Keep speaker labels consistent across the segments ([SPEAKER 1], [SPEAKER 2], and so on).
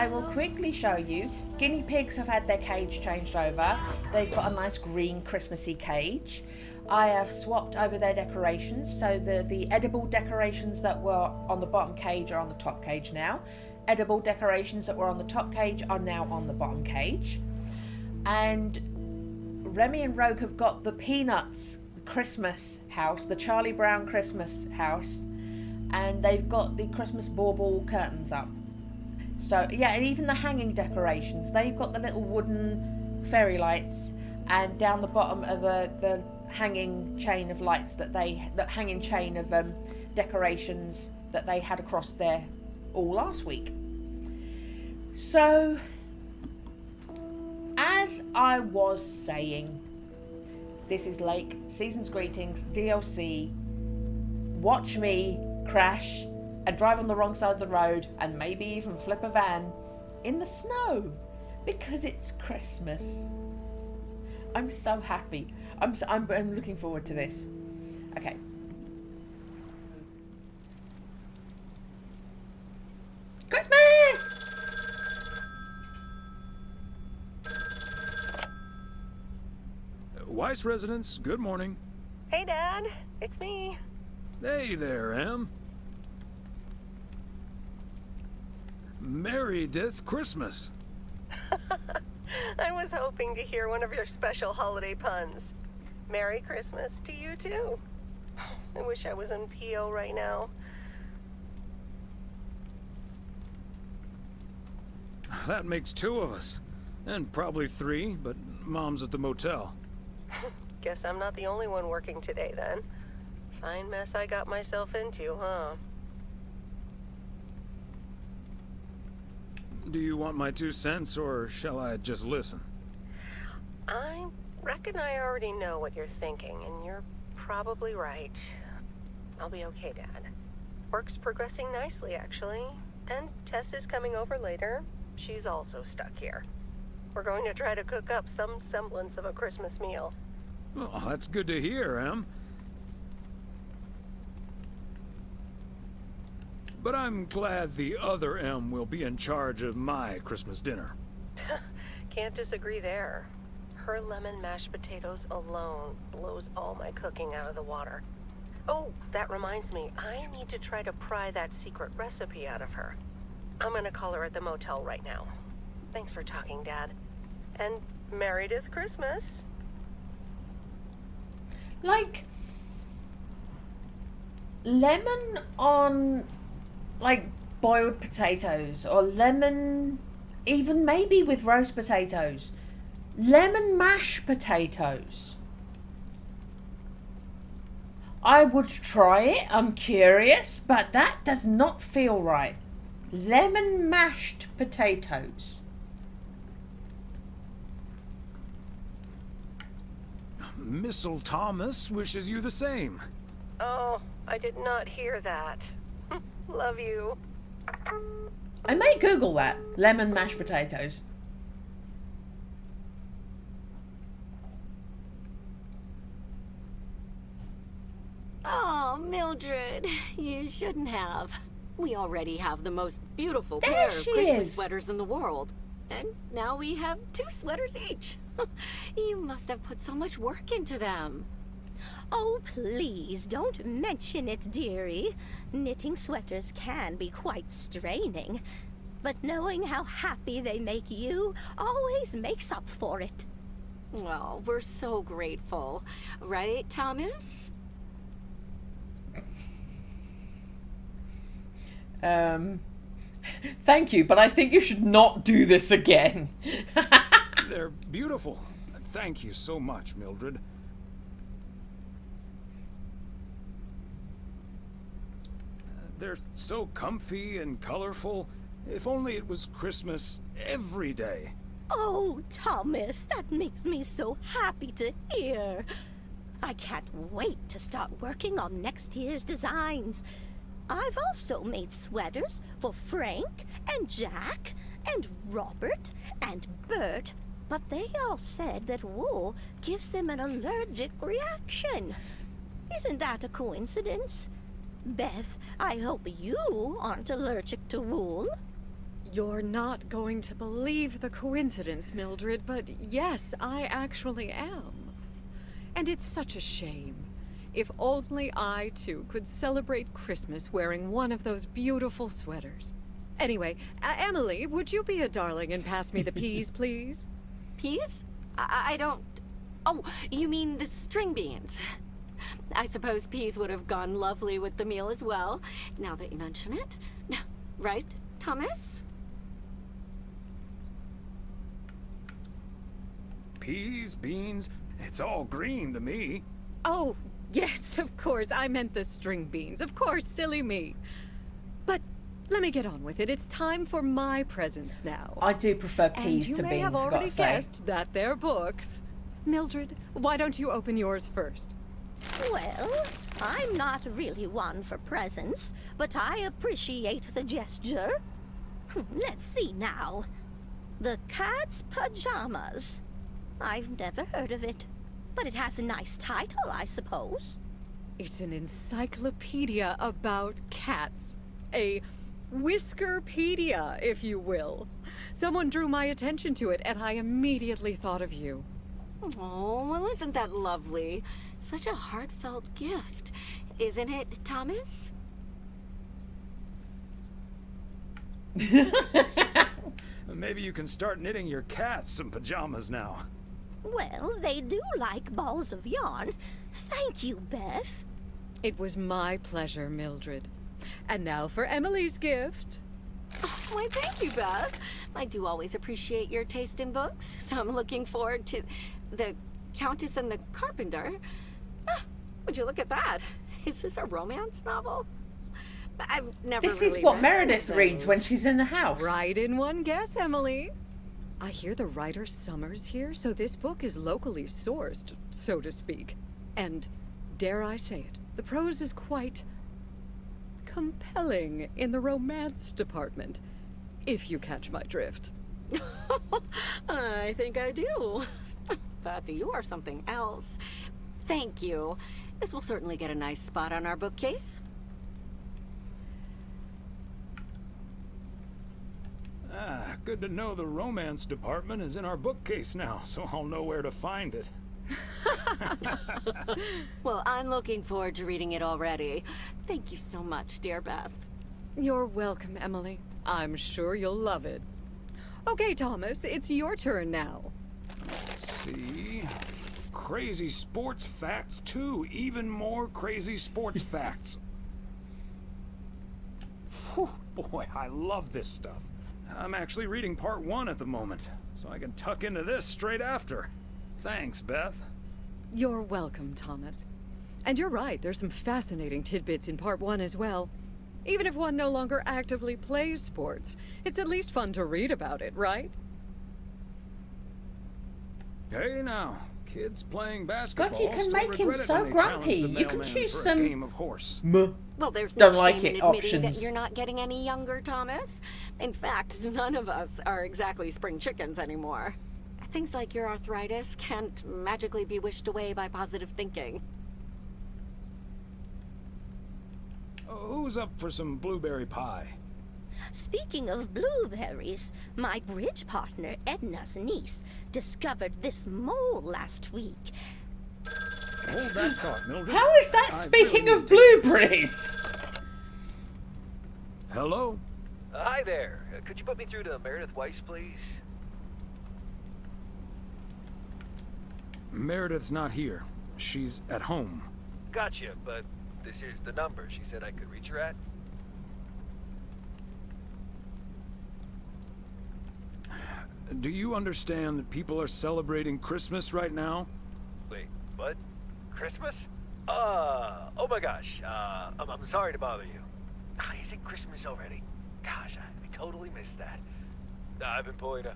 [SPEAKER 1] I will quickly show you. Guinea pigs have had their cage changed over. They've got a nice green Christmassy cage. I have swapped over their decorations, so the edible decorations that were on the bottom cage are on the top cage now. Edible decorations that were on the top cage are now on the bottom cage. And Remy and Rogue have got the Peanuts Christmas house, the Charlie Brown Christmas house, and they've got the Christmas bauble curtains up. So yeah, and even the hanging decorations, they've got the little wooden fairy lights, and down the bottom of the hanging chain of lights decorations that they had across there all last week. So as I was saying, this is Lake, Season's Greetings, DLC. Watch me crash and drive on the wrong side of the road and maybe even flip a van in the snow because it's Christmas. I'm so happy. I'm looking forward to this. Okay. Christmas!
[SPEAKER 2] Weiss residents, good morning.
[SPEAKER 3] Hey, Dad. It's me.
[SPEAKER 2] Hey there, Em. Merry Death Christmas.
[SPEAKER 3] I was hoping to hear one of your special holiday puns. Merry Christmas to you, too. I wish I was in PO right now.
[SPEAKER 2] That makes two of us. And probably three, but Mom's at the motel.
[SPEAKER 3] Guess I'm not the only one working today, then. Fine mess I got myself into, huh?
[SPEAKER 2] Do you want my 2 cents, or shall I just listen?
[SPEAKER 3] I reckon I already know what you're thinking, and you're probably right. I'll be okay, Dad. Work's progressing nicely, actually. And Tess is coming over later. She's also stuck here. We're going to try to cook up some semblance of a Christmas meal.
[SPEAKER 2] Oh, that's good to hear, Em. But I'm glad the other Em will be in charge of my Christmas dinner.
[SPEAKER 3] Can't disagree there. Her lemon mashed potatoes alone blows all my cooking out of the water. Oh, that reminds me, I need to try to pry that secret recipe out of her. I'm gonna call her at the motel right now. Thanks for talking, Dad. And Merry Death Christmas.
[SPEAKER 1] Like, lemon on, like, boiled potatoes, or lemon, even maybe with roast potatoes. Lemon mashed potatoes. I would try it, I'm curious, but that does not feel right. Lemon mashed potatoes.
[SPEAKER 2] Missile Thomas wishes you the same.
[SPEAKER 3] Oh, I did not hear that. Love you.
[SPEAKER 1] I may Google that. Lemon mashed potatoes.
[SPEAKER 4] Oh, Mildred, you shouldn't have. We already have the most beautiful pair of Christmas sweaters in the world. And now we have 2 sweaters each. You must have put so much work into them.
[SPEAKER 5] Oh, please don't mention it, dearie. Knitting sweaters can be quite straining. But knowing how happy they make you always makes up for it.
[SPEAKER 4] Well, we're so grateful. Right, Thomas?
[SPEAKER 1] Thank you, but I think you should not do this again.
[SPEAKER 2] They're beautiful. Thank you so much, Mildred. They're so comfy and colorful. If only it was Christmas every day.
[SPEAKER 5] Oh, Thomas, that makes me so happy to hear. I can't wait to start working on next year's designs. I've also made sweaters for Frank and Jack and Robert and Bert, but they all said that wool gives them an allergic reaction. Isn't that a coincidence? Beth, I hope you aren't allergic to wool.
[SPEAKER 6] You're not going to believe the coincidence, Mildred, but yes, I actually am. And it's such a shame. If only I, too, could celebrate Christmas wearing one of those beautiful sweaters. Anyway, Emily, would you be a darling and pass me the peas, please?
[SPEAKER 4] Peas? I don't... Oh, you mean the string beans. I suppose peas would have gone lovely with the meal as well, now that you mention it. Right, Thomas?
[SPEAKER 2] Peas, beans, it's all green to me.
[SPEAKER 6] Oh, yes, of course. I meant the string beans. Of course, silly me. But let me get on with it. It's time for my presents now.
[SPEAKER 1] I do prefer peas to
[SPEAKER 6] And you may
[SPEAKER 1] beans,
[SPEAKER 6] have
[SPEAKER 1] I've
[SPEAKER 6] already
[SPEAKER 1] got to say.
[SPEAKER 6] guessed that they're books. Mildred, why don't you open yours first?
[SPEAKER 5] Well, I'm not really one for presents, but I appreciate the gesture. Let's see now. The Cat's Pajamas. I've never heard of it, but it has a nice title, I suppose.
[SPEAKER 6] It's an encyclopedia about cats. A Whiskerpedia, if you will. Someone drew my attention to it, and I immediately thought of you.
[SPEAKER 4] Oh, well, isn't that lovely? Such a heartfelt gift. Isn't it, Thomas?
[SPEAKER 2] Maybe you can start knitting your cats some pajamas now.
[SPEAKER 5] Well, they do like balls of yarn. Thank you, Beth.
[SPEAKER 6] It was my pleasure, Mildred. And now for Emily's gift.
[SPEAKER 4] Oh, why, thank you, Beth. I do always appreciate your taste in books, so I'm looking forward to The Countess and the Carpenter. Ah, would you look at that? Is this a romance novel? I've never
[SPEAKER 1] This
[SPEAKER 4] really
[SPEAKER 1] is what
[SPEAKER 4] read
[SPEAKER 1] Meredith
[SPEAKER 4] those.
[SPEAKER 1] reads when she's in the house.
[SPEAKER 6] Right in one guess, Emily. I hear the writer Summers here, so this book is locally sourced, so to speak. And, dare I say it, the prose is quite compelling in the romance department, if you catch my drift.
[SPEAKER 4] I think I do. Beth, you are something else. Thank you. This will certainly get a nice spot on our bookcase.
[SPEAKER 2] Ah, good to know the romance department is in our bookcase now, so I'll know where to find it.
[SPEAKER 4] Well, I'm looking forward to reading it already. Thank you so much, dear Beth.
[SPEAKER 6] You're welcome, Emily. I'm sure you'll love it. Okay, Thomas, it's your turn now.
[SPEAKER 2] Let's see. Crazy sports facts, too. Even more crazy sports facts. Whew, boy, I love this stuff. I'm actually reading part 1 at the moment, so I can tuck into this straight after. Thanks, Beth.
[SPEAKER 6] You're welcome, Thomas. And you're right, there's some fascinating tidbits in part 1 as well. Even if one no longer actively plays sports, it's at least fun to read about it, right?
[SPEAKER 2] Hey now, kids playing basketball.
[SPEAKER 1] God, you can
[SPEAKER 2] still
[SPEAKER 1] make him
[SPEAKER 2] regret it
[SPEAKER 1] so
[SPEAKER 2] when they challenge
[SPEAKER 1] grumpy.
[SPEAKER 2] the
[SPEAKER 1] You can
[SPEAKER 2] mailman
[SPEAKER 1] choose
[SPEAKER 2] for a
[SPEAKER 1] some
[SPEAKER 2] game of horse.
[SPEAKER 4] Well, there's
[SPEAKER 1] Don't
[SPEAKER 4] no
[SPEAKER 1] like
[SPEAKER 4] shame
[SPEAKER 1] it
[SPEAKER 4] in admitting
[SPEAKER 1] options.
[SPEAKER 4] that you're not getting any younger, Thomas. In fact, none of us are exactly spring chickens anymore. Things like your arthritis can't magically be wished away by positive thinking.
[SPEAKER 2] Who's up for some blueberry pie?
[SPEAKER 5] Speaking of blueberries, my bridge partner, Edna's niece, discovered this mole last week.
[SPEAKER 2] Hold that thought, Mildred.
[SPEAKER 1] How is that
[SPEAKER 2] I
[SPEAKER 1] speaking
[SPEAKER 2] really
[SPEAKER 1] of
[SPEAKER 2] need to-
[SPEAKER 1] blueberries?
[SPEAKER 2] Hello?
[SPEAKER 7] Hi there. Could you put me through to Meredith Weiss, please?
[SPEAKER 2] Meredith's not here. She's at home.
[SPEAKER 7] Gotcha, but this is the number she said I could reach her at.
[SPEAKER 2] Do you understand that people are celebrating Christmas right now?
[SPEAKER 7] Wait, what? Christmas? Oh my gosh. I'm sorry to bother you. Is it Christmas already? Gosh, I totally missed that. I've been pulling a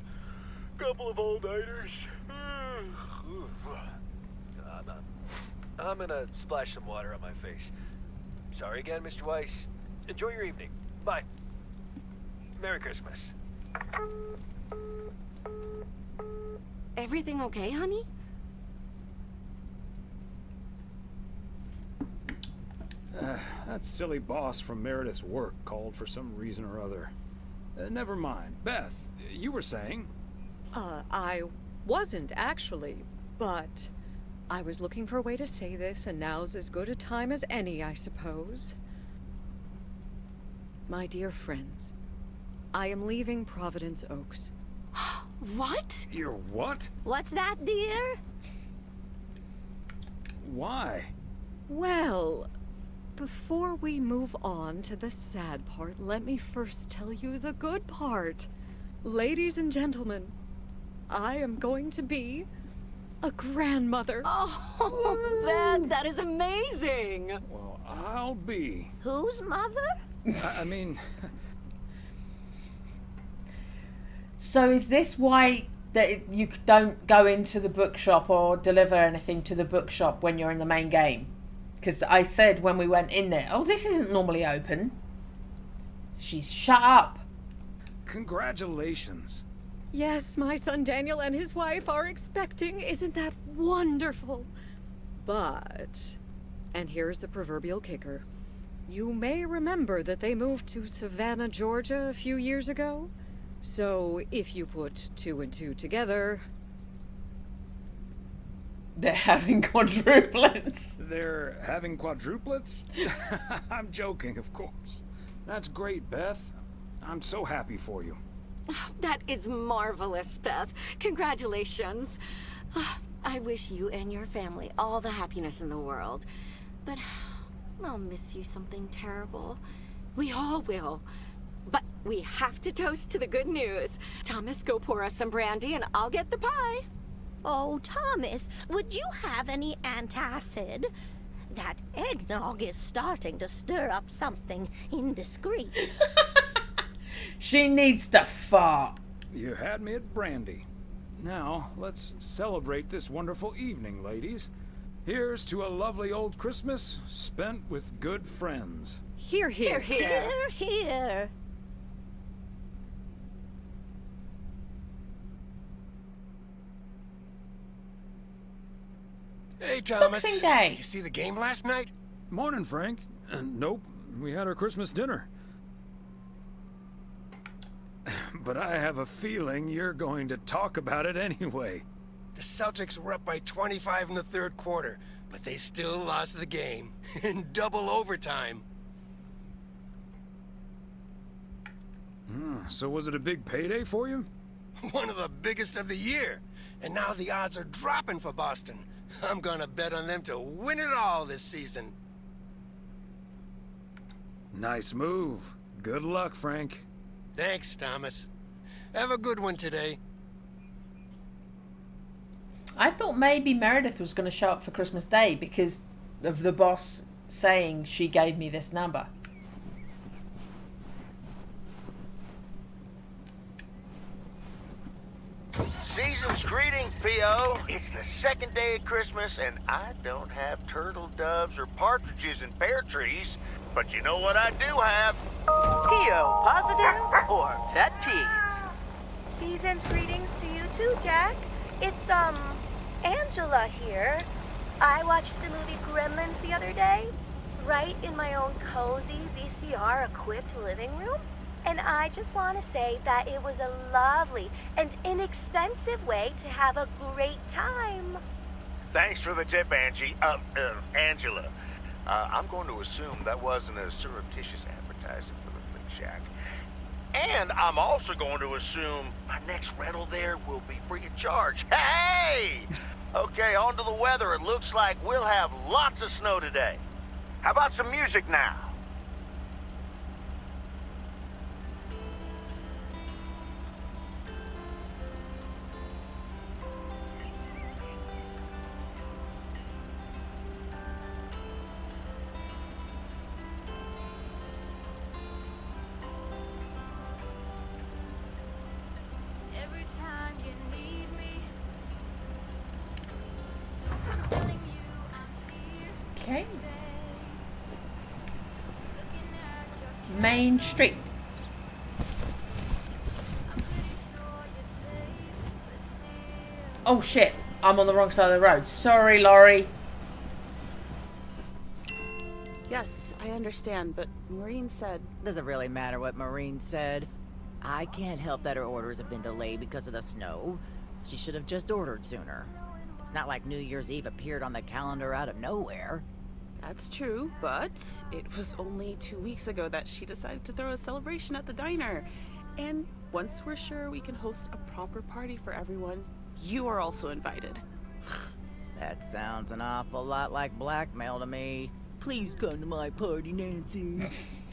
[SPEAKER 7] couple of all-nighters. I'm gonna splash some water on my face. Sorry again, Mr. Weiss. Enjoy your evening. Bye. Merry Christmas.
[SPEAKER 4] Everything okay, honey?
[SPEAKER 2] That silly boss from Meredith's work called for some reason or other. Never mind. Beth, you were saying?
[SPEAKER 6] I wasn't actually, but I was looking for a way to say this, and now's as good a time as any, I suppose. My dear friends, I am leaving Providence Oaks.
[SPEAKER 4] What?
[SPEAKER 2] You're what?
[SPEAKER 5] What's that, dear?
[SPEAKER 2] Why?
[SPEAKER 6] Well, before we move on to the sad part, let me first tell you the good part. Ladies and gentlemen, I am going to be a grandmother.
[SPEAKER 4] Oh, Beth, that is amazing.
[SPEAKER 2] Well, I'll be.
[SPEAKER 5] Whose mother?
[SPEAKER 2] I mean...
[SPEAKER 1] So is this why that you don't go into the bookshop or deliver anything to the bookshop when you're in the main game? Because I said when we went in there, oh, this isn't normally open. She's shut up.
[SPEAKER 2] Congratulations.
[SPEAKER 6] Yes, my son Daniel and his wife are expecting. Isn't that wonderful? But, and here's the proverbial kicker. You may remember that they moved to Savannah, Georgia a few years ago. So if you put 2 and 2 together...
[SPEAKER 1] They're having quadruplets.
[SPEAKER 2] They're having quadruplets? I'm joking, of course. That's great, Beth. I'm so happy for you.
[SPEAKER 4] That is marvelous, Beth. Congratulations. I wish you and your family all the happiness in the world. But I'll miss you something terrible. We all will. But we have to toast to the good news. Thomas, go pour us some brandy and I'll get the pie.
[SPEAKER 5] Oh, Thomas, would you have any antacid? That eggnog is starting to stir up something indiscreet.
[SPEAKER 1] She needs to fart.
[SPEAKER 2] You had me at brandy. Now, let's celebrate this wonderful evening, ladies. Here's to a lovely old Christmas spent with good friends.
[SPEAKER 6] Hear, hear.
[SPEAKER 5] Hear, hear.
[SPEAKER 8] Hey, Thomas.
[SPEAKER 1] Boxing Day.
[SPEAKER 8] Did you see the game last night?
[SPEAKER 2] Morning, Frank. Nope, we had our Christmas dinner. But I have a feeling you're going to talk about it anyway.
[SPEAKER 8] The Celtics were up by 25 in the third quarter, but they still lost the game in double overtime.
[SPEAKER 2] So was it a big payday for you?
[SPEAKER 8] One of the biggest of the year. And now the odds are dropping for Boston. I'm gonna bet on them to win it all this season.
[SPEAKER 2] Nice move. Good luck, Frank.
[SPEAKER 8] Thanks, Thomas. Have a good one today.
[SPEAKER 1] I thought maybe Meredith was going to show up for Christmas Day because of the boss saying she gave me this number.
[SPEAKER 9] Season's greeting, P.O. It's the second day of Christmas, and I don't have turtle doves or partridges in pear trees. But you know what I do have? P.O. positive or pet peeves.
[SPEAKER 10] Season's greetings to you too, Jack. It's, Angela here. I watched the movie Gremlins the other day, right in my own cozy VCR-equipped living room. And I just want to say that it was a lovely and inexpensive way to have a great time.
[SPEAKER 9] Thanks for the tip, Angie. Angela. I'm going to assume that wasn't a surreptitious advertising for the Flick Shack. And I'm also going to assume my next rental there will be free of charge. Hey! Okay, on to the weather. It looks like we'll have lots of snow today. How about some music now?
[SPEAKER 1] Okay. Main Street. Oh shit, I'm on the wrong side of the road. Sorry, Laurie.
[SPEAKER 11] Yes, I understand, but Maureen said...
[SPEAKER 12] Doesn't really matter what Maureen said.
[SPEAKER 11] I can't help that her orders have been delayed because of the snow. She should have just ordered sooner. It's not like New Year's Eve appeared on the calendar out of nowhere.
[SPEAKER 12] That's true, but it was only 2 weeks ago that she decided to throw a celebration at the diner. And once we're sure we can host a proper party for everyone, you are also invited.
[SPEAKER 11] That sounds an awful lot like blackmail to me. Please come to my party, Nancy.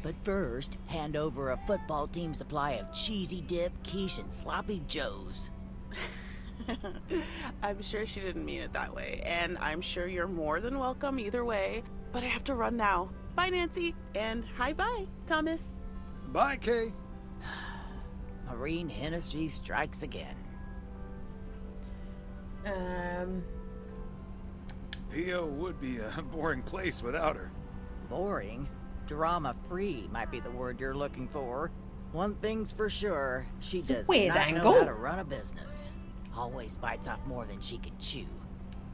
[SPEAKER 11] But first, hand over a football team supply of cheesy dip, quiche, and sloppy joes.
[SPEAKER 12] I'm sure she didn't mean it that way, and I'm sure you're more than welcome either way. But I have to run now. Bye, Nancy, and hi-bye, Thomas.
[SPEAKER 2] Bye, Kay.
[SPEAKER 11] Marine Hennessy strikes again.
[SPEAKER 2] P.O. would be a boring place without her.
[SPEAKER 11] Boring? Drama-free might be the word you're looking for. One thing's for sure, she does not know how to run a business. Always bites off more than she can chew.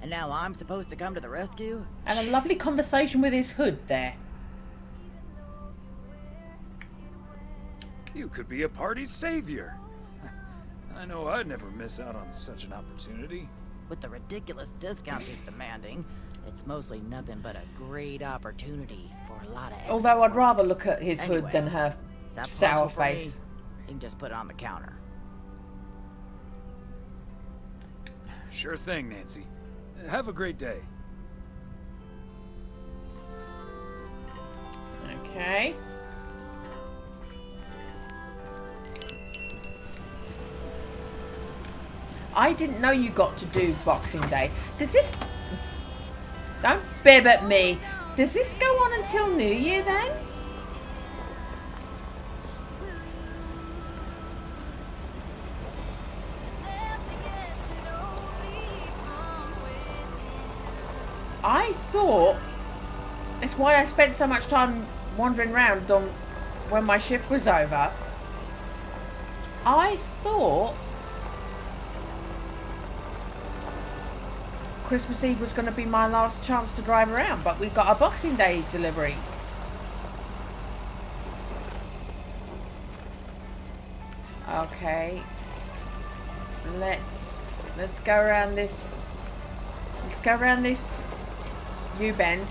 [SPEAKER 11] And now I'm supposed to come to the rescue?
[SPEAKER 1] And a lovely conversation with his hood there.
[SPEAKER 2] You could be a party's savior. I know I'd never miss out on such an opportunity.
[SPEAKER 11] With the ridiculous discounts he's demanding, it's mostly nothing but a great opportunity for a lot of extra
[SPEAKER 1] Although I'd
[SPEAKER 11] work.
[SPEAKER 1] rather look at his hood
[SPEAKER 11] Anyway,
[SPEAKER 1] than her
[SPEAKER 11] is that
[SPEAKER 1] sour
[SPEAKER 11] parcel for me?
[SPEAKER 1] face.
[SPEAKER 11] You can just put it on the counter.
[SPEAKER 2] Sure thing, Nancy. Have a great day.
[SPEAKER 1] Okay. I didn't know you got to do Boxing Day. Does this... Don't bib at me. Does this go on until New Year then? I thought... It's why I spent so much time wandering around on when my shift was over. I thought Christmas Eve was going to be my last chance to drive around, but we've got a Boxing Day delivery. Okay. Let's go around this. Let's go around this U-bend.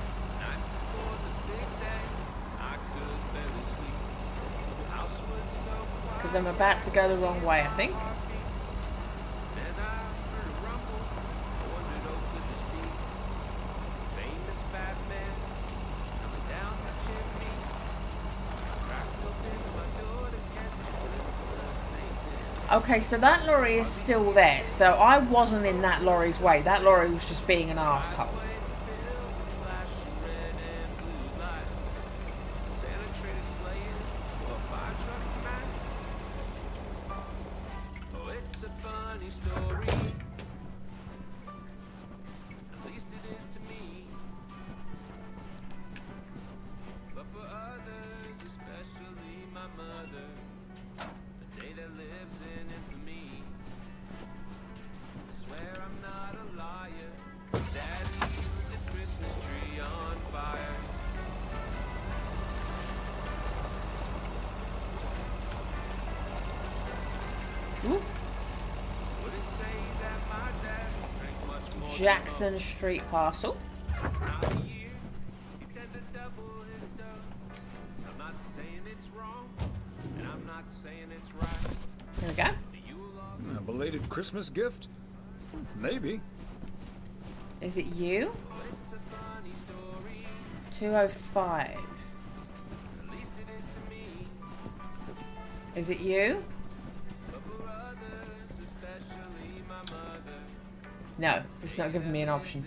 [SPEAKER 1] Because I'm about to go the wrong way, I think. Okay, so that lorry is still there. So I wasn't in that lorry's way. That lorry was just being an arsehole. Ooh. Jackson Street parcel. There we go.
[SPEAKER 2] A belated Christmas gift? Maybe.
[SPEAKER 1] Is it you? 205. Is it you? No, it's not giving me an option.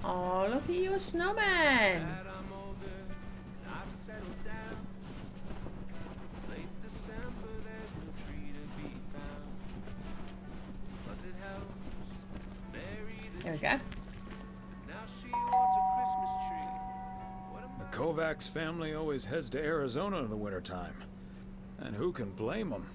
[SPEAKER 1] Oh, look at you, a snowman! There we go.
[SPEAKER 2] The Kovacs family always heads to Arizona in the wintertime. And who can blame them?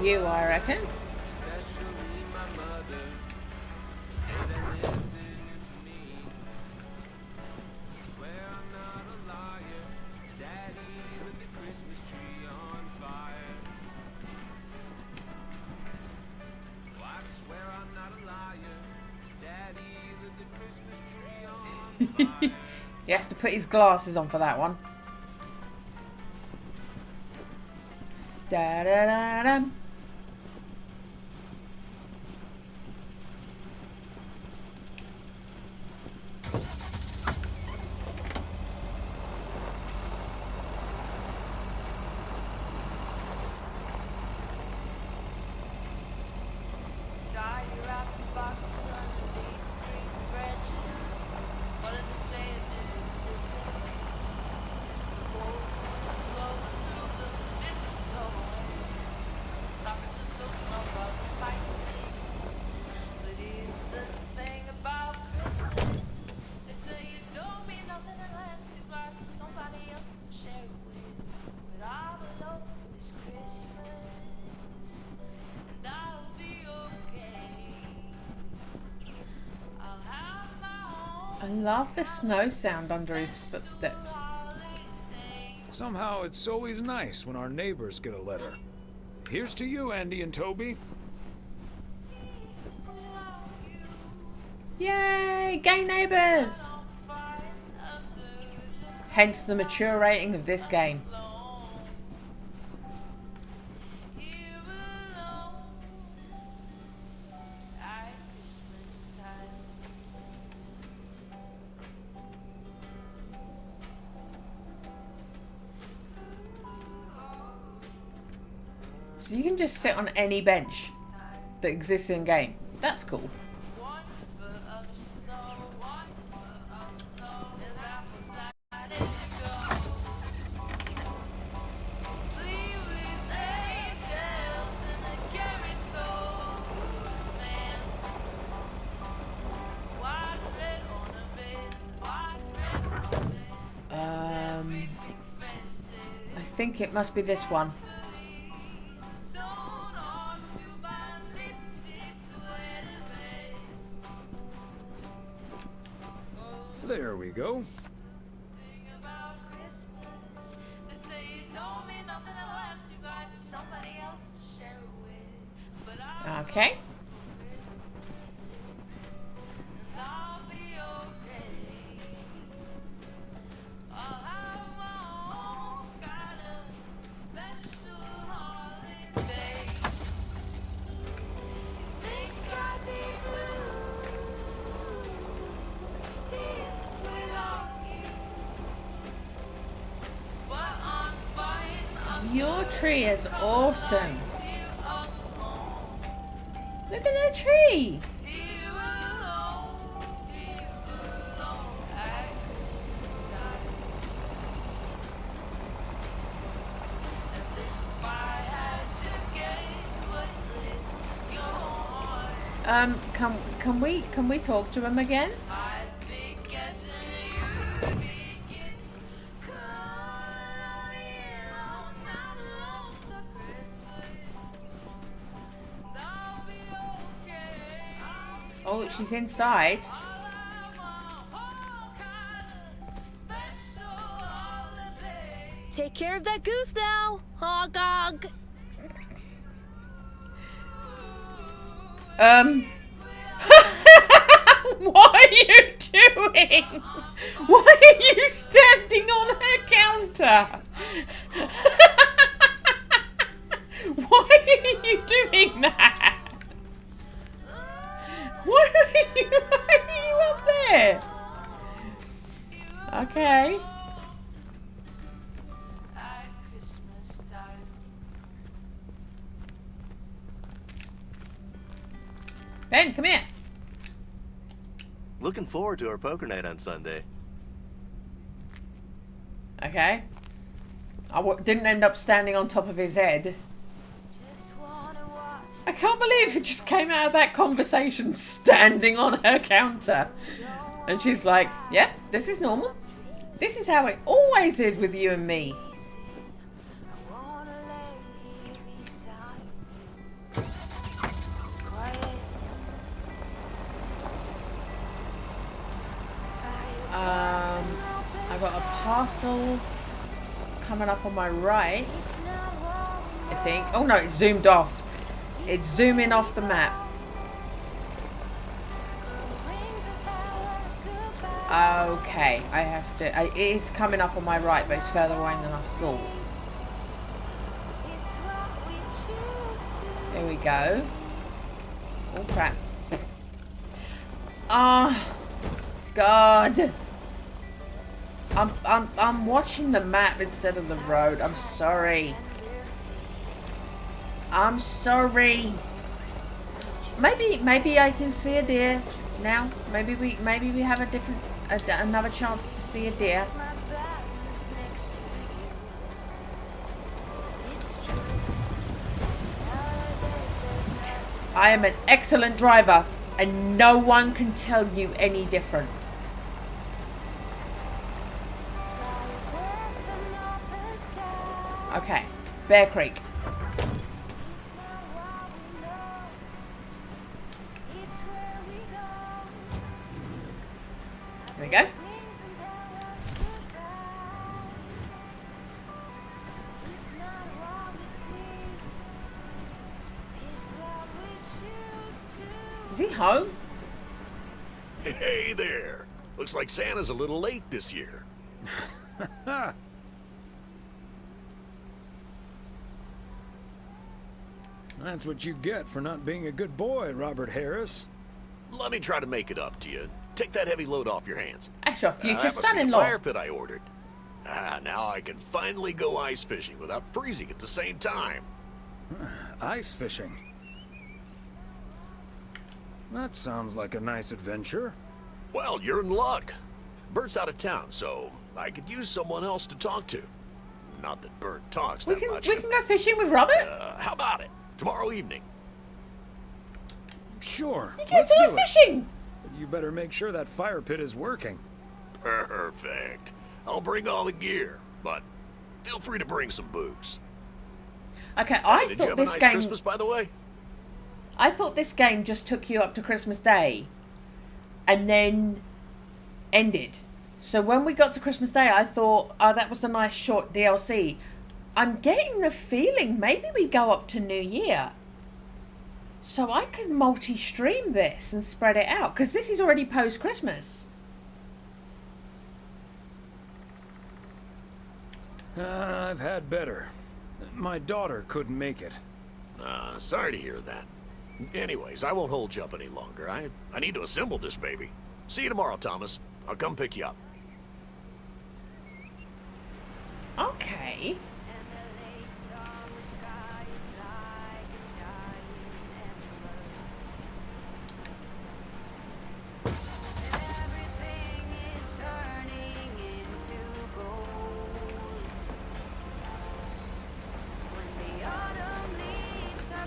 [SPEAKER 1] you, I reckon. He has to put his glasses on for that one. Da da da da. I love the snow sound under his footsteps.
[SPEAKER 2] Somehow it's always nice when our neighbors get a letter. Here's to you, Andy and Toby.
[SPEAKER 1] Yay! Gay neighbours! Hence the mature rating of this game. So you can just sit on any bench that exists in game. That's cool. I think it must be this one.
[SPEAKER 2] There we go.
[SPEAKER 1] Okay. Your tree is awesome. Look at that tree. Can we talk to him again? Oh, she's inside.
[SPEAKER 5] Take care of that goose now, hog hog.
[SPEAKER 1] What are you doing? Why are you standing on her counter? Why are you doing that? Why are you up there? Okay. Ben, come here.
[SPEAKER 13] Looking forward to our poker night on Sunday.
[SPEAKER 1] Okay. I didn't end up standing on top of his head. I can't believe it just came out of that conversation standing on her counter. And she's like, yep, this is normal. This is how it always is with you and me. parcel coming up on my right, I think. Oh no, it's zoomed off. It's zooming off the map. Okay, I have to. It is coming up on my right, but it's further away than I thought. There we go. Oh crap. Oh God. I'm watching the map instead of the road. I'm sorry. I'm sorry. Maybe I can see a deer now. Maybe we have another chance to see a deer. I am an excellent driver, and no one can tell you any different. Okay, Bear Creek. There we go. Is he home?
[SPEAKER 14] Hey there. Looks like Santa's a little late this year.
[SPEAKER 2] That's what you get for not being a good boy, Robert Harris.
[SPEAKER 14] Let me try to make it up to you. Take that heavy load off your hands.
[SPEAKER 1] That's your future
[SPEAKER 14] That must be the
[SPEAKER 1] son-in-law.
[SPEAKER 14] fire pit I ordered. Now I can finally go ice fishing without freezing at the same time.
[SPEAKER 2] Ice fishing? That sounds like a nice adventure.
[SPEAKER 14] Well, you're in luck. Bert's out of town, so I could use someone else to talk to. Not that Bert talks that much.
[SPEAKER 1] We can go fishing with Robert?
[SPEAKER 14] How about it? Tomorrow evening.
[SPEAKER 2] Sure.
[SPEAKER 1] You can go fishing.
[SPEAKER 2] But you better make sure that fire pit is working.
[SPEAKER 14] Perfect. I'll bring all the gear, but feel free to bring some booze.
[SPEAKER 1] Okay,
[SPEAKER 14] Did you have a nice Christmas, by the way?
[SPEAKER 1] I thought this game just took you up to Christmas Day and then ended. So when we got to Christmas Day, I thought, oh, that was a nice short DLC. I'm getting the feeling maybe we go up to New Year. So I could multi-stream this and spread it out, because this is already post-Christmas.
[SPEAKER 2] I've had better. My daughter couldn't make it.
[SPEAKER 14] Sorry to hear that. Anyways, I won't hold you up any longer. I need to assemble this baby. See you tomorrow, Thomas. I'll come pick you up.
[SPEAKER 1] Okay.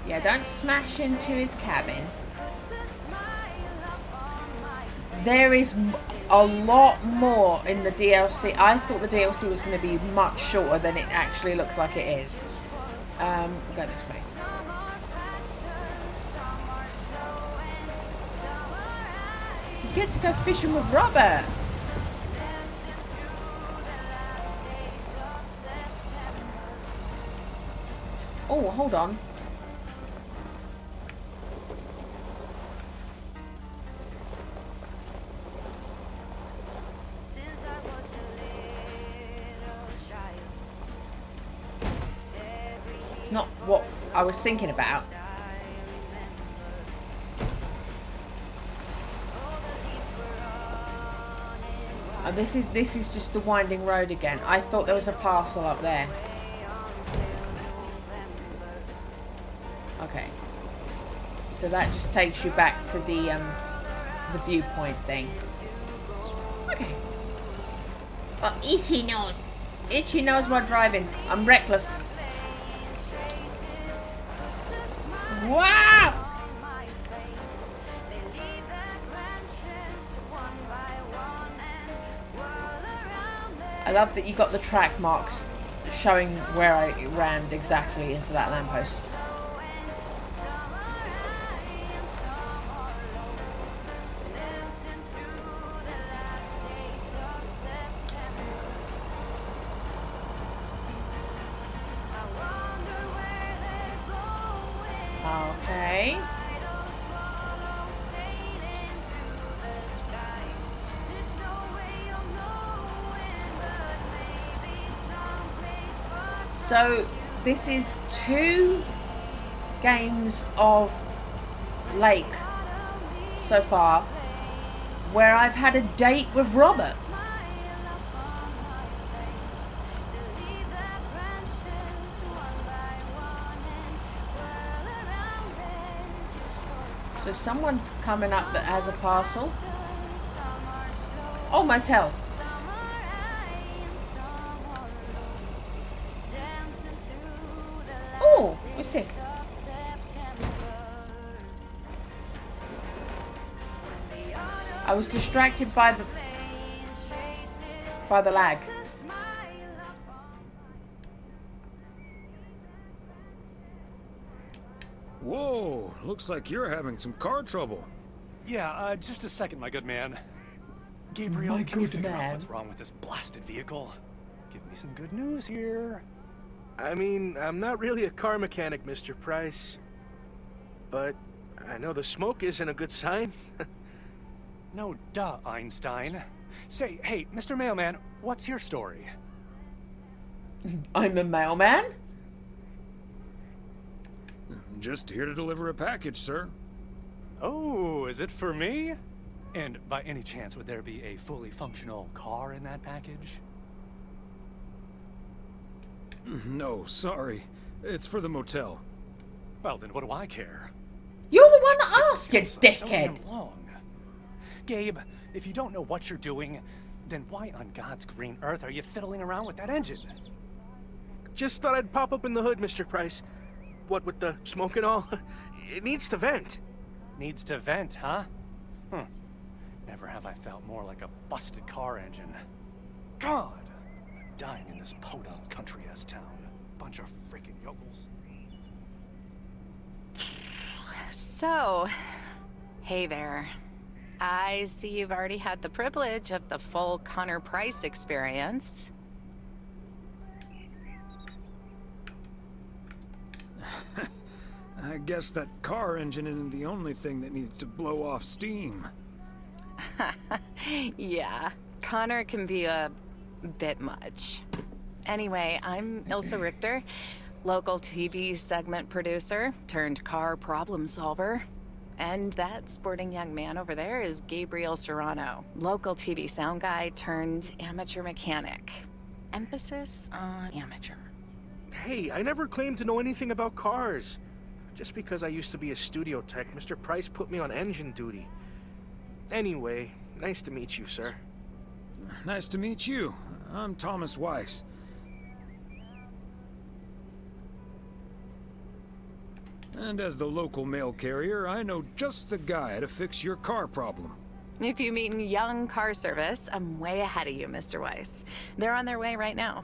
[SPEAKER 1] Yeah, don't smash into his cabin. There is a lot more in the DLC. I thought the DLC was going to be much shorter than it actually looks like it is. We'll go this way. You get to go fishing with Robert. Oh, hold on. It's not what I was thinking about. Oh, this is just the winding road again. I thought there was a parcel up there. Okay. So that just takes you back to the viewpoint thing. Okay. Well, Itchy knows. Itchy knows while driving. I'm reckless. Wow! I love that you got the track marks showing where I rammed exactly into that lamppost. Okay. So this is 2 games of Lake so far where I've had a date with Robert. So someone's coming up that has a parcel. Oh, motel. Oh, what's this? I was distracted by the lag.
[SPEAKER 2] Whoa, looks like you're having some car trouble.
[SPEAKER 15] Yeah, just a second, my good man. Gabriel,
[SPEAKER 1] My
[SPEAKER 15] can you
[SPEAKER 1] good
[SPEAKER 15] figure out
[SPEAKER 1] man.
[SPEAKER 15] what's wrong with this blasted vehicle? Give me some good news here.
[SPEAKER 16] I mean, I'm not really a car mechanic, Mr. Price. But I know the smoke isn't a good sign.
[SPEAKER 15] No, duh, Einstein. Say, hey, Mr. Mailman, what's your story?
[SPEAKER 1] I'm a mailman?
[SPEAKER 2] Just here to deliver a package, sir.
[SPEAKER 15] Oh, is it for me? And by any chance, would there be a fully functional car in that package?
[SPEAKER 2] No, sorry. It's for the motel.
[SPEAKER 15] Well, then what do I care?
[SPEAKER 1] You're the one that asked, you
[SPEAKER 15] So
[SPEAKER 1] dickhead.
[SPEAKER 15] damn long. Gabe, if you don't know what you're doing, then why on God's green earth are you fiddling around with that engine?
[SPEAKER 16] Just thought I'd pop open the hood, Mr. Price. What with the smoke and all? It needs to vent.
[SPEAKER 15] Needs to vent, huh? Never have I felt more like a busted car engine. God! I'm dying in this podunk country-ass town. Bunch of freaking yokels.
[SPEAKER 17] So, hey there. I see you've already had the privilege of the full Connor Price experience.
[SPEAKER 2] I guess that car engine isn't the only thing that needs to blow off steam.
[SPEAKER 17] Yeah, Connor can be a bit much. Anyway, I'm Ilsa Richter, local TV segment producer turned car problem solver. And that sporting young man over there is Gabriel Serrano, local TV sound guy turned amateur mechanic. Emphasis on amateur.
[SPEAKER 16] Hey, I never claimed to know anything about cars. Just because I used to be a studio tech, Mr. Price put me on engine duty. Anyway, nice to meet you, sir.
[SPEAKER 2] Nice to meet you. I'm Thomas Weiss. And as the local mail carrier, I know just the guy to fix your car problem.
[SPEAKER 17] If you mean young car service, I'm way ahead of you, Mr. Weiss. They're on their way right now.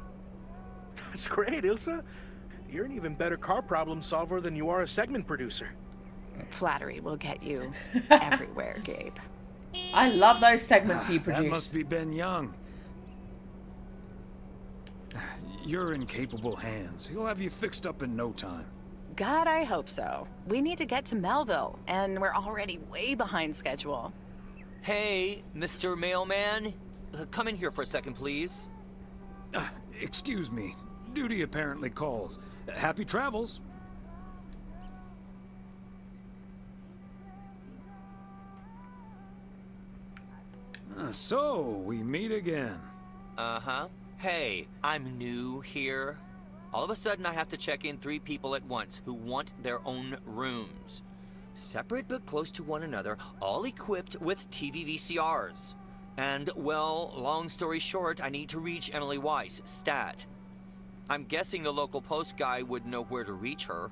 [SPEAKER 16] That's great, Ilsa. You're an even better car problem solver than you are a segment producer.
[SPEAKER 17] Flattery will get you everywhere, Gabe.
[SPEAKER 1] I love those segments you produce.
[SPEAKER 2] That must be Ben Young. You're in capable hands. He'll have you fixed up in no time.
[SPEAKER 17] God, I hope so. We need to get to Melville, and we're already way behind schedule.
[SPEAKER 18] Hey, Mr. Mailman. Come in here for a second, please.
[SPEAKER 2] Excuse me. Duty apparently calls. Happy travels. So, we meet again.
[SPEAKER 18] Uh-huh. Hey, I'm new here. All of a sudden, I have to check in 3 people at once who want their own rooms. Separate but close to one another, all equipped with TV VCRs. And, well, long story short, I need to reach Emily Weiss, stat. I'm guessing the local post guy would know where to reach her.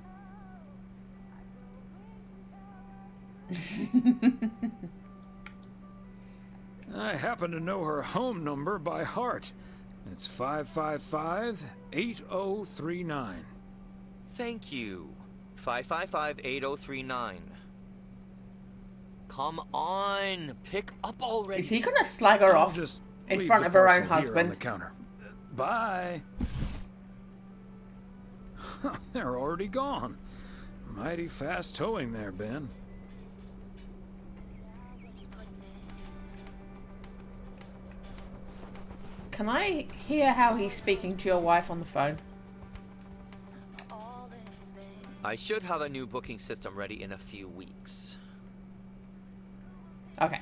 [SPEAKER 2] I happen to know her home number by heart. It's 555-8039.
[SPEAKER 18] Thank you. 555-8039. Come on, pick up already.
[SPEAKER 1] Is he gonna slag her off
[SPEAKER 2] Just
[SPEAKER 1] in
[SPEAKER 2] leave
[SPEAKER 1] front
[SPEAKER 2] the
[SPEAKER 1] of her own
[SPEAKER 2] parcel here on
[SPEAKER 1] husband?
[SPEAKER 2] the counter. Bye. They're already gone. Mighty fast towing there, Ben.
[SPEAKER 1] Can I hear how he's speaking to your wife on the phone?
[SPEAKER 18] I should have a new booking system ready in a few weeks.
[SPEAKER 1] Okay.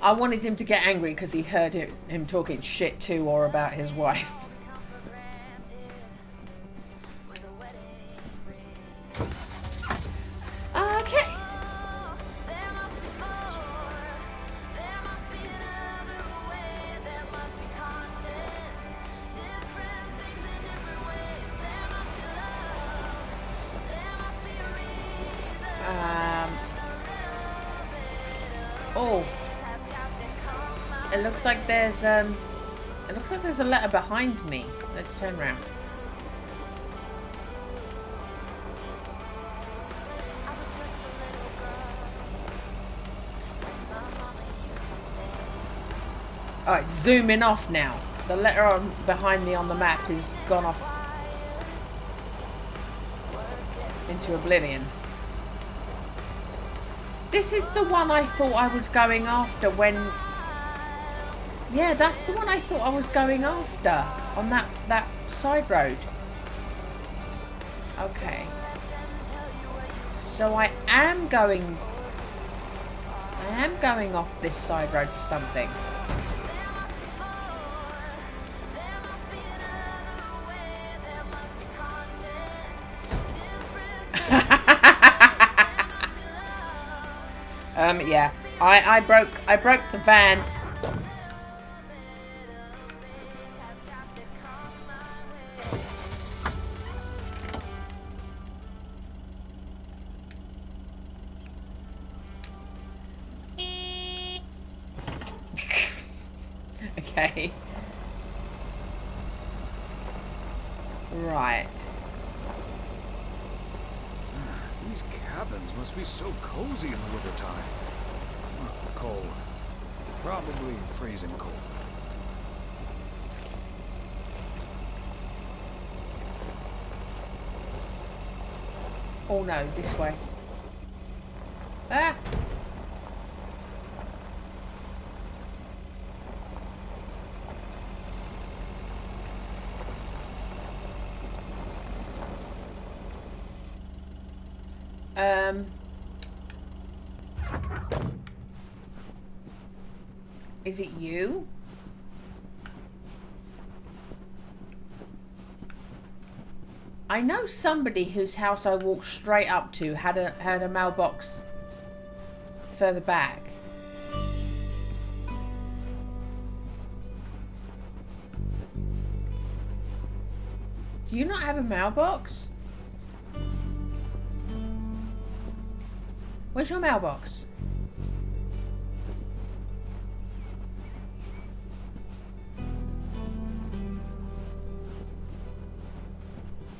[SPEAKER 1] I wanted him to get angry because he heard him talking shit to or about his wife. Okay. Oh. It looks like there's a letter behind me. Let's turn around. Alright, zooming off now. The letter behind me on the map is gone off into oblivion. This is the one I thought I was going after when... Yeah, that's the one I thought I was going after on that side road. Okay. So I am going off this side road for something. Yeah. I broke the van. Okay. Right.
[SPEAKER 2] These cabins must be so cozy in the wintertime. Cold. Probably freezing cold.
[SPEAKER 1] Oh no, this way. Ah! Is it you? I know somebody whose house I walked straight up to had a mailbox further back. Do you not have a mailbox? Where's your mailbox?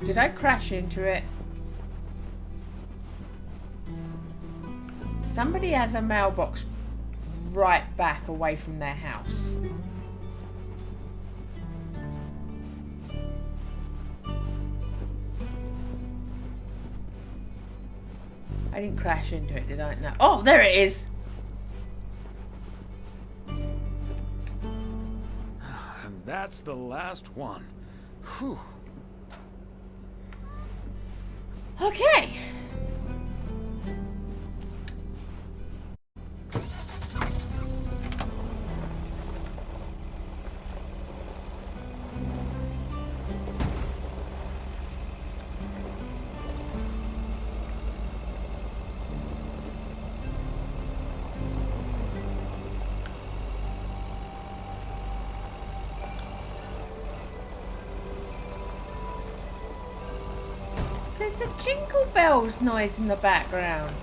[SPEAKER 1] Did I crash into it? Somebody has a mailbox right back away from their house. I didn't crash into it, did I? No. Oh, there it is!
[SPEAKER 2] And that's the last one. Whew.
[SPEAKER 1] Okay. There's a jingle bells noise in the background.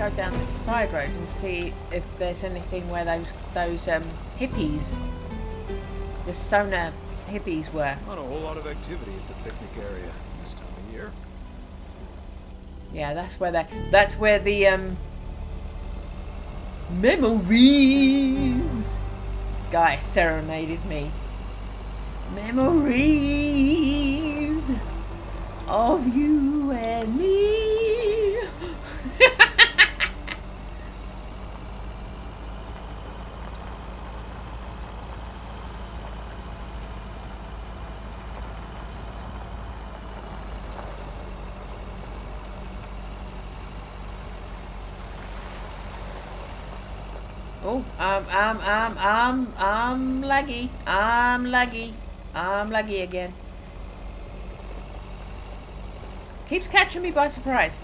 [SPEAKER 1] go down this side road and see if there's anything where those hippies, the stoner hippies were.
[SPEAKER 2] Not a whole lot of activity at the picnic area this time of year.
[SPEAKER 1] Yeah, that's where the memories guy serenaded me. Memories of you and me. Oh, I'm laggy. I'm laggy again. Keeps catching me by surprise.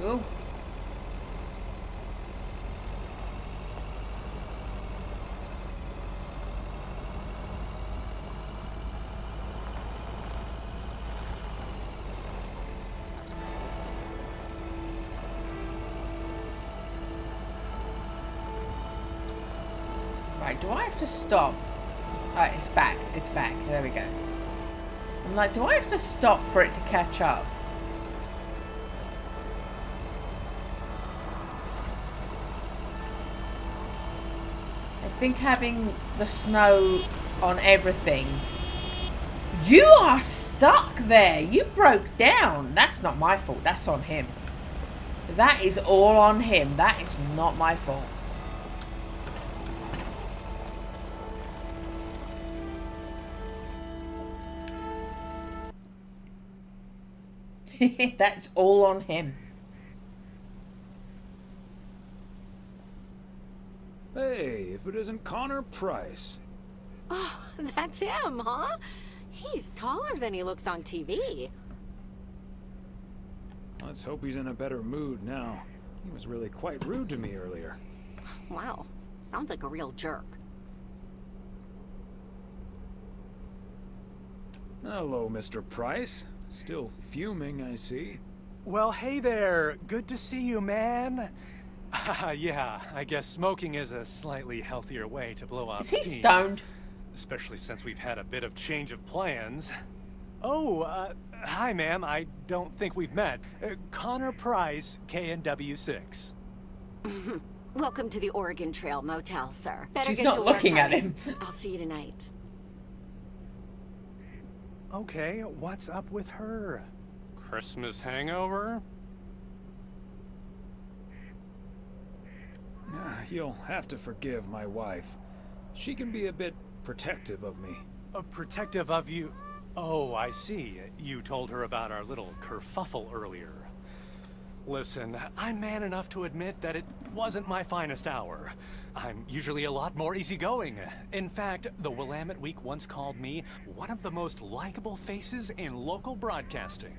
[SPEAKER 1] Ooh. Right, do I have to stop? Alright, it's back. It's back. There we go. I'm like, do I have to stop for it to catch up? I think having the snow on everything. You are stuck there. You broke down. That's not my fault. That's on him. That is all on him. That is not my fault. That's all on him.
[SPEAKER 2] Hey, if it isn't Connor Price.
[SPEAKER 4] Oh, that's him, huh? He's taller than he looks on TV.
[SPEAKER 2] Let's hope he's in a better mood now. He was really quite rude to me earlier.
[SPEAKER 4] Wow, sounds like a real jerk.
[SPEAKER 2] Hello, Mr. Price. Still fuming, I see.
[SPEAKER 15] Well, hey there. Good to see you, man. Yeah, I guess smoking is a slightly healthier way to blow off steam.
[SPEAKER 1] Is he stoned?
[SPEAKER 15] Especially since we've had a bit of change of plans. Oh, hi, ma'am. I don't think we've met. Connor Price, KNW6.
[SPEAKER 4] Welcome to the Oregon Trail Motel, sir. Better
[SPEAKER 1] She's
[SPEAKER 4] get
[SPEAKER 1] not
[SPEAKER 4] to work,
[SPEAKER 1] looking at
[SPEAKER 4] honey.
[SPEAKER 1] him.
[SPEAKER 4] I'll see you tonight.
[SPEAKER 15] Okay, what's up with her? Christmas hangover?
[SPEAKER 2] You'll have to forgive my wife. She can be a bit protective of me.
[SPEAKER 15] Protective of you? Oh, I see. You told her about our little kerfuffle earlier. Listen, I'm man enough to admit that it wasn't my finest hour. I'm usually a lot more easygoing. In fact, the Willamette Week once called me one of the most likable faces in local broadcasting.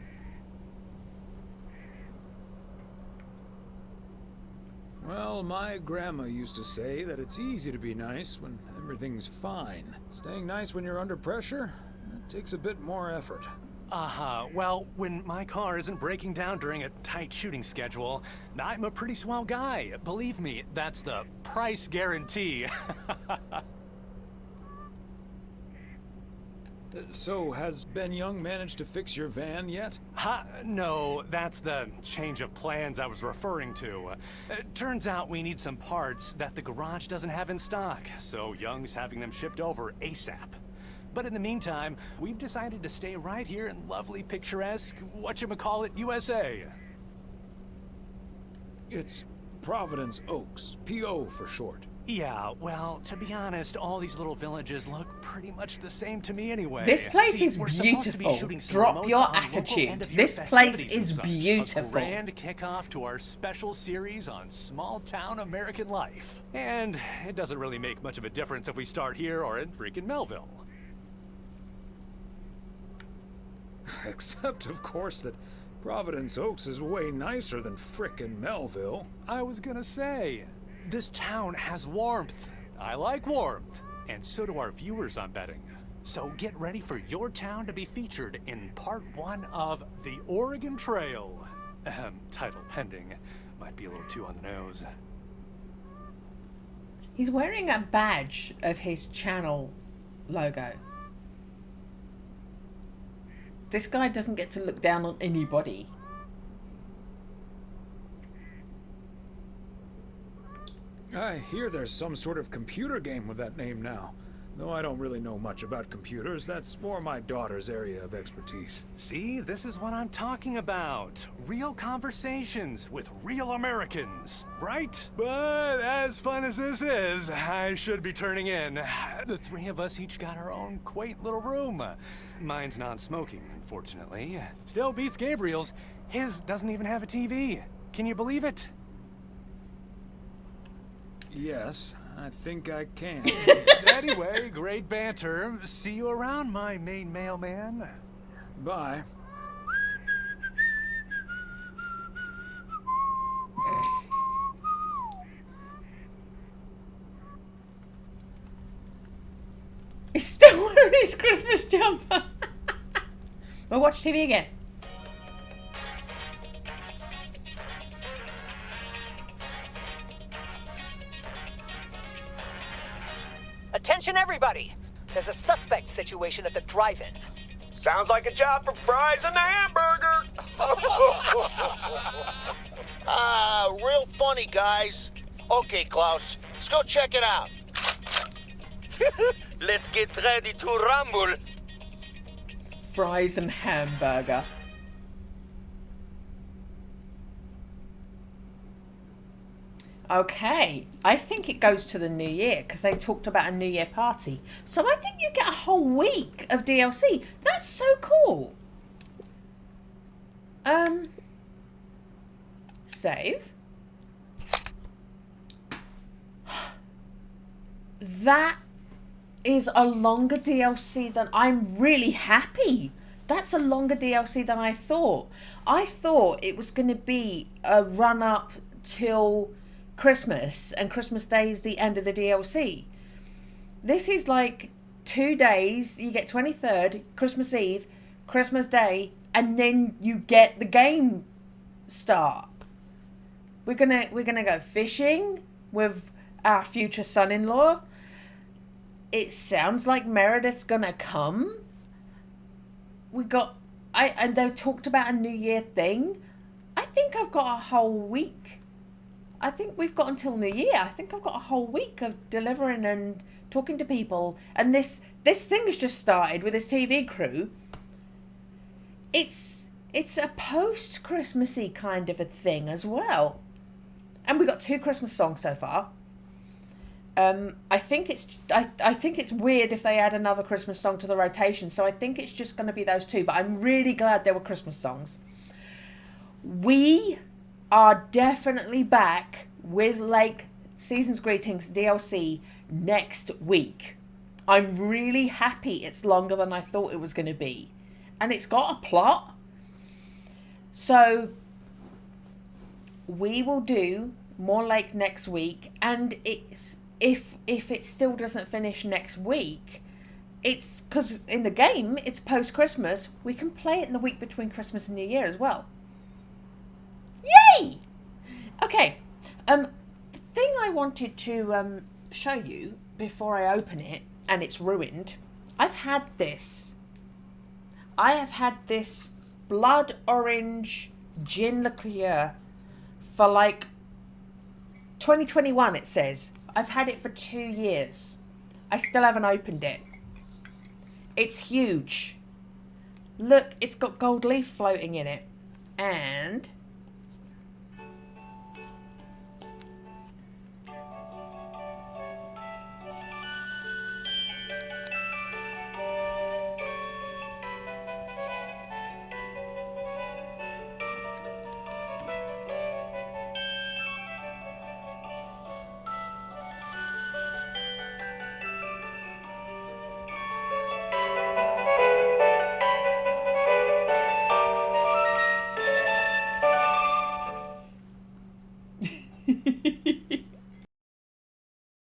[SPEAKER 2] Well, my grandma used to say that it's easy to be nice when everything's fine. Staying nice when you're under pressure, it takes a bit more effort.
[SPEAKER 15] Well, when my car isn't breaking down during a tight shooting schedule, I'm a pretty swell guy. Believe me, that's the price guarantee.
[SPEAKER 2] So, has Ben Young managed to fix your van yet?
[SPEAKER 15] No, that's the change of plans I was referring to. Turns out we need some parts that the garage doesn't have in stock, so Young's having them shipped over ASAP. But in the meantime, we've decided to stay right here in lovely, picturesque, whatchamacallit, USA.
[SPEAKER 2] It's Providence Oaks, P.O. for short.
[SPEAKER 15] Yeah, well, to be honest, all these little villages look pretty much the same to me anyway.
[SPEAKER 1] This place
[SPEAKER 15] See,
[SPEAKER 1] is
[SPEAKER 15] we're supposed to be
[SPEAKER 1] beautiful.
[SPEAKER 15] shooting some
[SPEAKER 1] Drop
[SPEAKER 15] remotes
[SPEAKER 1] your
[SPEAKER 15] on local
[SPEAKER 1] attitude.
[SPEAKER 15] end-of-year
[SPEAKER 1] This place
[SPEAKER 15] festivities and
[SPEAKER 1] is
[SPEAKER 15] such.
[SPEAKER 1] beautiful.
[SPEAKER 15] A grand kickoff to our special series on small-town American life. And it doesn't really make much of a difference if we start here or in freaking Melville.
[SPEAKER 2] Except, of course, that Providence Oaks is way nicer than frickin' Melville.
[SPEAKER 15] I was gonna say, this town has warmth. I like warmth. And so do our viewers, I'm betting. So get ready for your town to be featured in part 1 of The Oregon Trail. Title pending. Might be a little too on the nose.
[SPEAKER 1] He's wearing a badge of his channel logo. This guy doesn't get to look down on anybody.
[SPEAKER 2] I hear there's some sort of computer game with that name now. Though I don't really know much about computers, that's more my daughter's area of expertise.
[SPEAKER 15] See, this is what I'm talking about. Real conversations with real Americans, right? But as fun as this is, I should be turning in. The 3 of us each got our own quaint little room. Mine's non-smoking, unfortunately. Still beats Gabriel's. His doesn't even have a TV. Can you believe it?
[SPEAKER 2] Yes, I think I can.
[SPEAKER 15] Anyway, great banter. See you around, my main mailman.
[SPEAKER 2] Bye.
[SPEAKER 1] He's still wearing his Christmas jumper. We'll watch TV again.
[SPEAKER 19] Attention everybody! There's a suspect situation at the drive-in.
[SPEAKER 9] Sounds like a job for fries and the hamburger. Real funny, guys. Okay, Klaus, let's go check it out. Let's get ready to rumble.
[SPEAKER 1] Fries and hamburger. Okay, I think it goes to the new year because they talked about a new year party. So I think you get a whole week of DLC. That's so cool. Save. That is a longer DLC than I'm really happy. That's a longer DLC than I thought. I thought it was going to be a run up till Christmas, and Christmas Day is the end of the DLC. This is like 2 days. You get 23rd, Christmas Eve, Christmas Day, and then you get the game start. We're gonna go fishing with our future son-in-law. It sounds like Meredith's gonna come. And they talked about a New Year thing. I think I've got a whole week. I think we've got until New Year. I think I've got a whole week of delivering and talking to people. And this thing's just started with this TV crew. It's a post-Christmassy kind of a thing as well. And we got 2 Christmas songs so far. I think it's weird if they add another Christmas song to the rotation. So I think it's just going to be those 2. But I'm really glad there were Christmas songs. We are definitely back with Lake Season's Greetings DLC next week. I'm really happy it's longer than I thought it was going to be. And it's got a plot. So we will do more Lake next week. And it's if it still doesn't finish next week, it's because in the game it's post-Christmas. We can play it in the week between Christmas and New Year as well. Yay! Okay, the thing I wanted to show you before I open it, and it's ruined. I have had this blood orange gin liqueur for like 2021, it says. I've had it for 2 years. I still haven't opened it. It's huge. Look, it's got gold leaf floating in it. And